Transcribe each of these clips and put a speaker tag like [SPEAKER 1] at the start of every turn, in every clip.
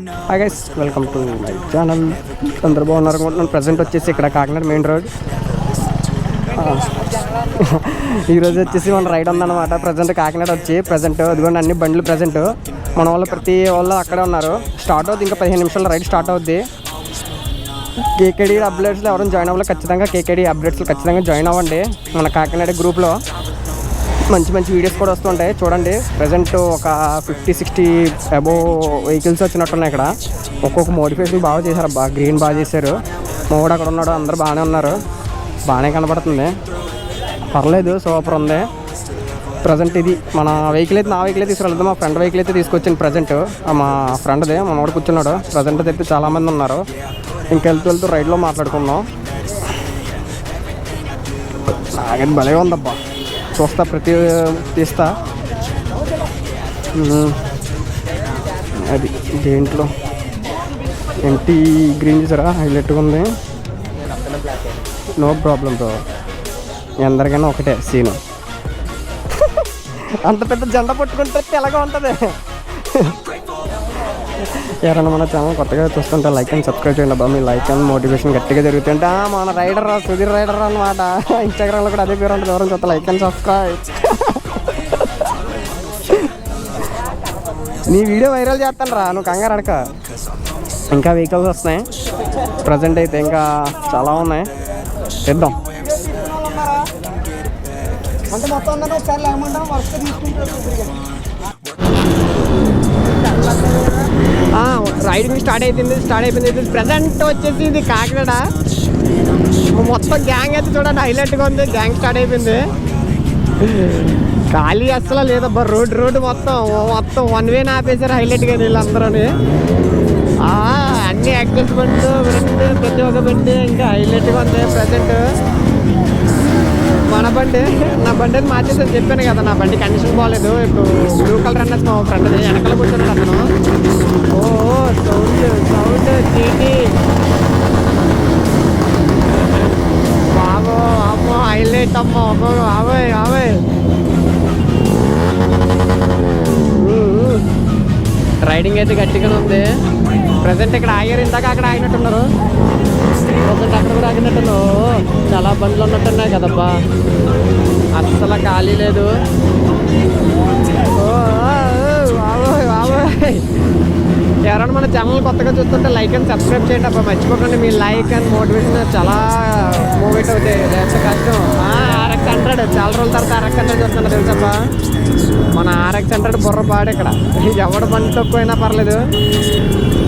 [SPEAKER 1] Hi guys, welcome to my channel. అందరూ బాగున్నారు అనుకుంటున్నాను. ప్రజెంట్ వచ్చేసి ఇక్కడ కాకినాడ మెయిన్ రోడ్. ఈరోజు వచ్చేసి మన రైడ్ ఉందన్నమాట. ప్రజెంట్ కాకినాడ వచ్చి అదిగోండి అన్ని బండ్లు ప్రజెంట్ మన వాళ్ళు ప్రతి వాళ్ళు అక్కడే ఉన్నారు. స్టార్ట్ అవుతుంది, ఇంకా 15 నిమిషాల్లో రైడ్ స్టార్ట్ అవుద్ది. కేకేడి అప్డేట్స్లో ఎవరైనా జాయిన్ అవ్వాలి ఖచ్చితంగా. కేకేడి అప్డేట్స్లో ఖచ్చితంగా జాయిన్ అవ్వండి. మన కాకినాడ గ్రూప్లో మంచి మంచి వీడియోస్ కూడా వస్తుంటాయి చూడండి. ప్రజెంట్ ఒక 50-60 అబోవ్ వెహికల్స్ వచ్చినట్టున్నాయి ఇక్కడ. ఒక్కొక్క మోడిఫికేషన్ బాగా చేశారు. గ్రీన్ బాగా చేశారు. మూడు అక్కడ ఉన్నాడు, అందరూ బాగానే ఉన్నారు. బాగానే కనబడుతుంది, పర్లేదు, సూపర్ ఉంది. ప్రజెంట్ ఇది మన వెహికల్ అయితే, నా వెహికల్ అయితే తీసుకురాలేదు, మా ఫ్రెండ్ వెహికల్ అయితే తీసుకొచ్చింది. ప్రజెంట్ మా ఫ్రెండ్దే, మా వాడు కూర్చున్నాడు. ప్రజెంట్ అయితే చాలామంది ఉన్నారు. ఇంకెళ్తూ రైడ్లో మాట్లాడుకున్నాం. నాకైతే భలే ఉందబ్బా, చూస్తా ప్రతి తీస్తా. అది దేంట్లో ఏంటి గ్రీన్ చూసారా, హైలైట్గా ఉంది. నో ప్రాబ్లం బ్రో, అందరికైనా ఒకటే సీను. అంత పెద్ద జెండా పట్టుకుంటే తెల్లగా ఉంటుంది. ఎవరైనా మన ఛానల్ కొత్తగా చూస్తుంటే లైక్ అండ్ సబ్స్క్రైబ్ చేయండి అబ్బా. మీ లైక్ అండ్ మోటివేషన్ గట్టిగా జరుగుతుంటే మన రైడర్ సుధీర్ రైడర్ అనమాట. ఇన్స్టాగ్రామ్లో కూడా అదే పేరు ఉంటుంది. ఎవరైనా చూస్తే లైక్ అండ్ సబ్స్క్రైబ్. నీ వీడియో వైరల్ చేస్తాను రా, నువ్వు కంగారు అడక. ఇంకా వెహికల్స్ వస్తున్నాయి ప్రజెంట్ అయితే, ఇంకా చాలా ఉన్నాయి. చేద్దాం. రైడింగ్ స్టార్ట్ అయిపోయింది. ప్రజెంట్ వచ్చేసి ఇది కాకినాడ. మొత్తం గ్యాంగ్ అయితే చూడండి, హైలైట్గా ఉంది. గ్యాంగ్ స్టార్ట్ అయిపోయింది. ఖాళీ అస్సలు లేదబ్బా. రోడ్డు మొత్తం వన్ వే ఆపేశారు హైలైట్గా వీళ్ళందరూ. అన్ని యాక్సెస్ బండ్లు ప్రతి ఒక్క బండి ఇంకా హైలైట్గా ఉంది. ప్రజెంట్ మన బండి, నా బండి అని మార్చేసి చెప్పాను కదా, నా బండి కండిషన్ బాగాలేదు. ఇప్పుడు బ్లూ కలర్ అన్నది మా ఫ్రెండ్ది, వెనకాల కూర్చున్నాడు అతను. సౌండ్ చీటీ బాబో, అమ్మో హైలైట్ అమ్మో, అవే రైడింగ్ అయితే గట్టిగానే ఉంది. ప్రజెంట్ ఇక్కడ ఆగారు, ఇందాక అక్కడ ఆగినట్టున్నారు. ప్రజెంట్ అక్కడ కూడా ఆగినట్టున్నారు. చాలా బండ్లు ఉన్నట్టున్నాయి కదబ్బా, అస్సలు ఖాళీ లేదు. ఎవరైనా మన ఛానల్ కొత్తగా చూస్తుంటే లైక్ అండ్ సబ్స్క్రైబ్ చేయండి అబ్బా, మర్చిపోకండి. మీ లైక్ అండ్ మోటివేషన్ చాలా మోటివేట్ అవుతాయి. లేకపోతే కష్టం. RX 100 చాలా రోజుల తర్వాత RX 100 చూస్తున్నా తెలుసబ్బా. మన RX 100 బుర్రపాడు. ఇక్కడ ఎవడు బండి తక్కువైనా పర్లేదు,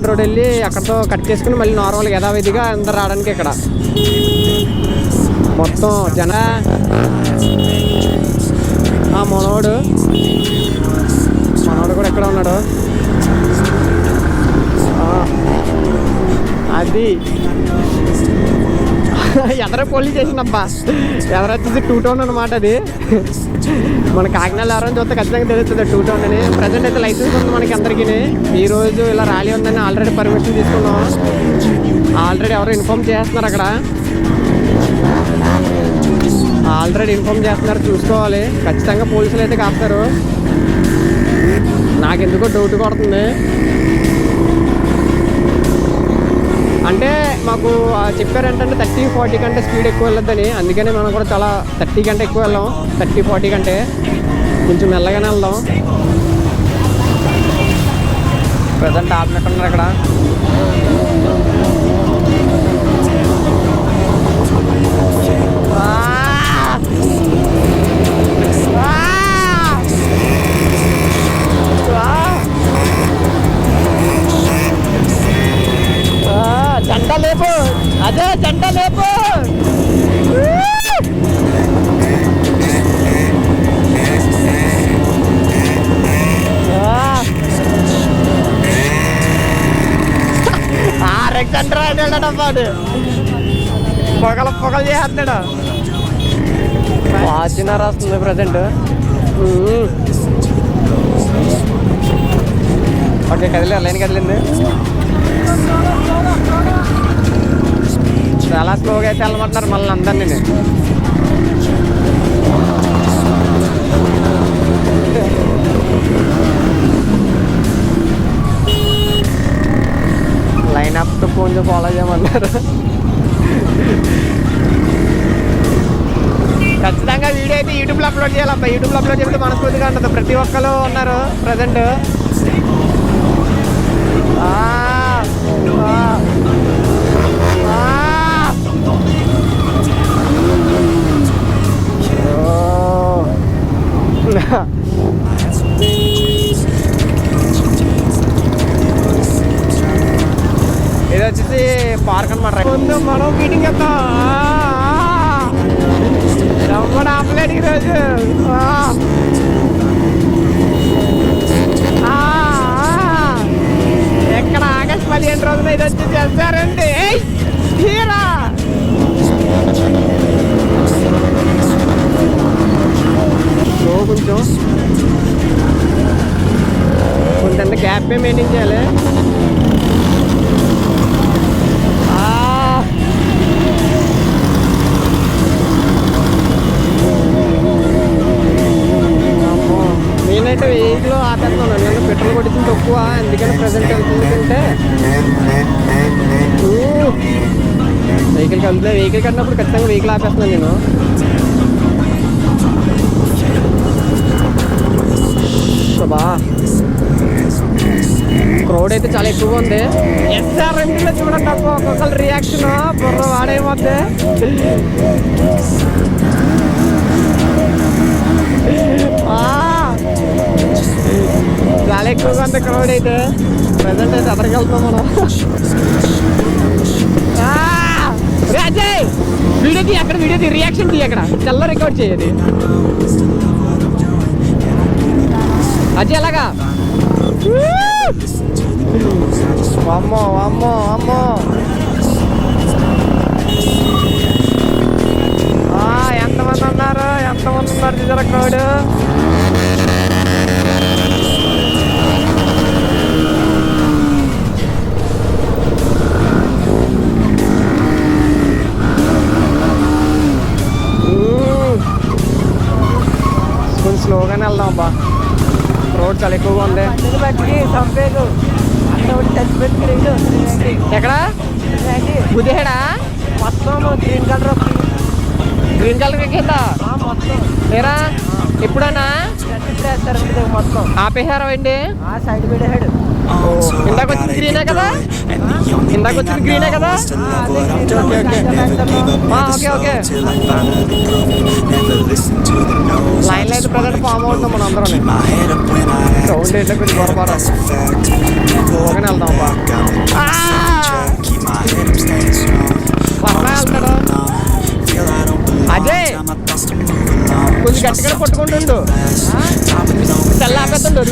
[SPEAKER 1] రోడ్ వెళ్ళి అక్కడితో కట్ చేసుకుని మళ్ళీ నార్మల్గా యథావిధిగా అందరు రావడానికి ఇక్కడ మొత్తం మనోడు కూడా ఎక్కడ ఉన్నాడు. అది ఎదర పోలీస్ స్టేషన్ అబ్బా, ఎదర వచ్చేసి 2 టౌన్ అనమాట. అది మన కాకినాడలో ఎవరైనా చూస్తే ఖచ్చితంగా తెలుస్తుంది 2 టౌన్ అని. ప్రజెంట్ అయితే లైసెన్స్ ఉంది మనకి అందరికీ. ఈరోజు ఇలా ర్యాలీ ఉందని ఆల్రెడీ పర్మిషన్ తీసుకున్నాం. ఆల్రెడీ ఎవరో ఇన్ఫామ్ చేస్తున్నారు అక్కడ, చూసుకోవాలి. ఖచ్చితంగా పోలీసులు అయితే కాస్తారు. నాకెందుకో డౌట్ కొడుతుంది. అంటే మాకు చెప్పారంటే 30-40 కంటే స్పీడ్ ఎక్కువ వెళ్ళొద్దని. అందుకని మనం కూడా చాలా 30 కంటే ఎక్కువ వెళ్ళాం. 30-40 కంటే కొంచెం మెల్లగానే వెళ్దాం. ప్రజెంట్ ఆపినట్టున్నారు అక్కడ. జంట లేపు, అదే జంట లేపు. RX 100 అన్నాడబ్బా, పొగలు చేస్తున్నాడు. ఫార్చునర్ వస్తుంది ప్రజెంట్. ఓకే, లైన్ కదిలింది. చాలా స్లోగా అయితే వెళ్ళమంటున్నారు మళ్ళీ అందరినీ. కొంచెం ఫాలో చేయమన్నారు. ఖచ్చితంగా వీడియో అయితే యూట్యూబ్లో అప్లోడ్ చేయాలబ్బా. యూట్యూబ్లో అప్లోడ్ చేస్తే మనస్ఫూర్తిగా ఉంటుంది. ప్రతి ఒక్కరు ఉన్నారు ప్రజెంట్. ఇది వచ్చేసి పార్క్ అనమాట. ముందు మనం మీటింగ్ చేద్దాం. ఎవరు ఆపలేడు ఈరోజు. ఎక్కడ ఆగస్ట్ 15 రోజున ఇది వచ్చి చేస్తారండి. తీరా కొంచెం కొంత గ్యాప్ మెయింటైన్ చేయాలి. నేనైతే వెహికల్ ఆపేస్తున్నాను. నేను పెట్రోల్ కొట్టించింది తక్కువ, అందుకని ప్రజెంట్ వెళ్తుంది. అంటే వెహికల్ కలుగుతుంది. వెహికల్ కట్టినప్పుడు ఖచ్చితంగా వెహికల్ ఆపేస్తున్నాను నేను. బా క్రౌడ్ అయితే చాలా ఎక్కువగా ఉంది. ఎస్ఆర్ రెండులో చూడండి అబ్బా, ఒక్కొక్కరు రియాక్షన్ బుర్ర వాడేమవుతే. చాలా ఎక్కువగా ఉంది క్రౌడ్ అయితే. ప్రజెంట్ అయితే అక్కడికి వెళ్తాం మనం. అజయ్ వీడియో తీ, అక్కడ వీడియో తీ, రియాక్షన్ తీ, అక్కడ తెల్ల రికార్డ్ చేయది. అజయ్ అలాగా. అమ్మో అమ్మో అమ్మో, ఎంతమంది ఉన్నారు, ఎంతమంది ఉన్నారు చూసారా క్రౌడ్. కొంచెం స్లోగానే వెళ్దాం అబ్బా, రోడ్ చాలా ఎక్కువగా ఉంది. ఎక్కడ బుద్ధిహేడా మొత్తం గ్రీన్ కలర్ కింద లేరా ఎప్పుడన్నా మొత్తం ఆపేసారా అండి. సైడ్ పెట్టాడు. ఇందాక వచ్చింది గ్రీనే కదా, ఇందాక వచ్చింది గ్రీనే కదా. Okay okay. లైన్ అయితే ప్రజెంట్ ఫామ్ అవుతున్నాం మనం అందరం. సౌండ్ అయితే కొంచెం పొరపాటు ఓకేనే వెళ్దాం అబ్బా. వెళ్తాడు అజయ్, కొంచెం గట్టిగా పట్టుకుంటుండు. తెల్ల ఆపేస్తుండు.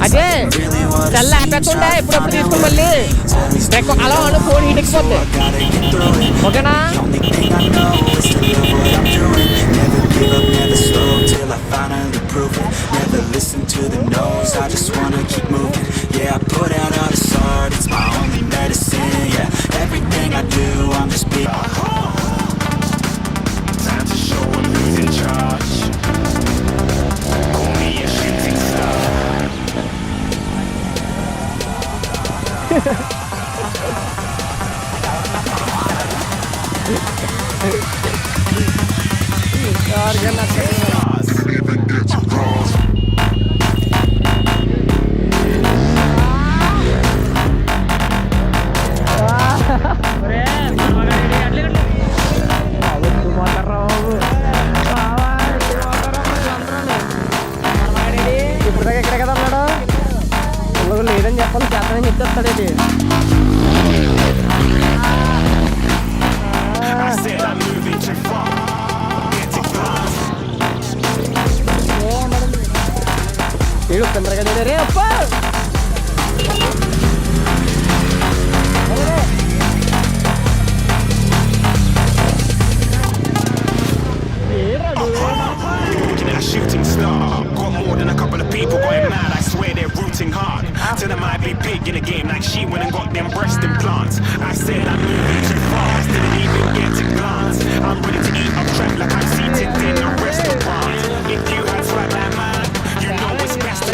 [SPEAKER 1] అదే తెల్ల ఆపేస్తుండే ఎప్పుడప్పుడు తీసుకుని మళ్ళీ అలా అను ఫోన్ హీటెక్కిపోద్ది. ఓకేనా? ఇప్పుడు దాకా ఎక్కడే కదా అన్నాడు. లేదని చెప్పాలి, చేస్తానని చెప్తాడేంటి. ఏడు తొందరగా రే అప్ప.
[SPEAKER 2] Shooting star, got more than a couple of people going mad. I swear they're rooting hard. So they might be big in the game, like she went and got them breast implants. I said I'm moving too fast, didn't even get to glance. I'm ready to eat up track like I'm seated in a restaurant. If you had swag like mine, you know it's best to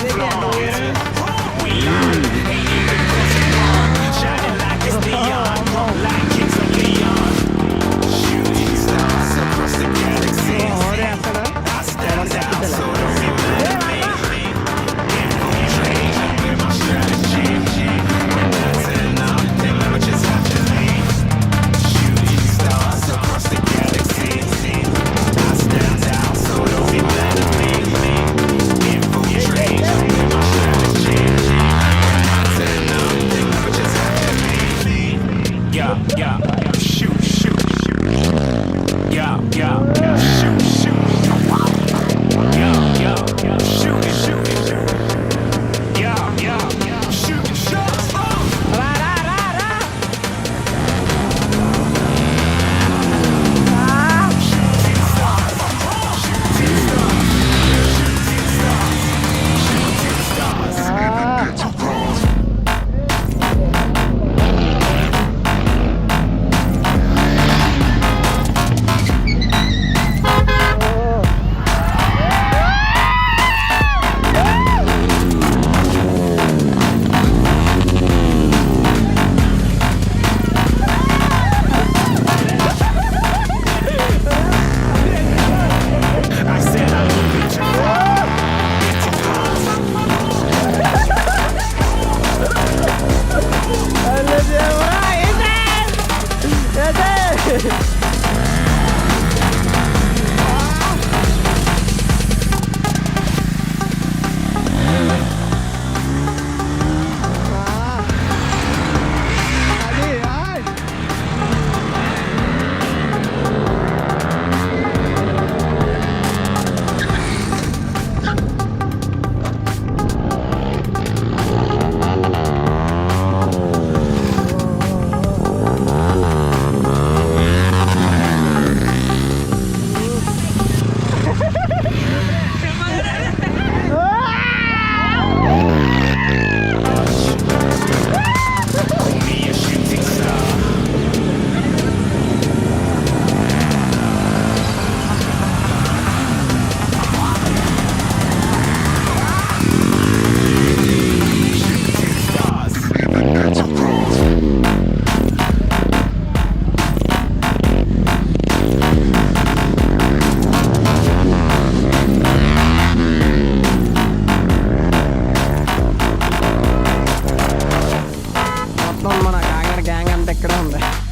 [SPEAKER 1] ఇక్కడే ఉంది.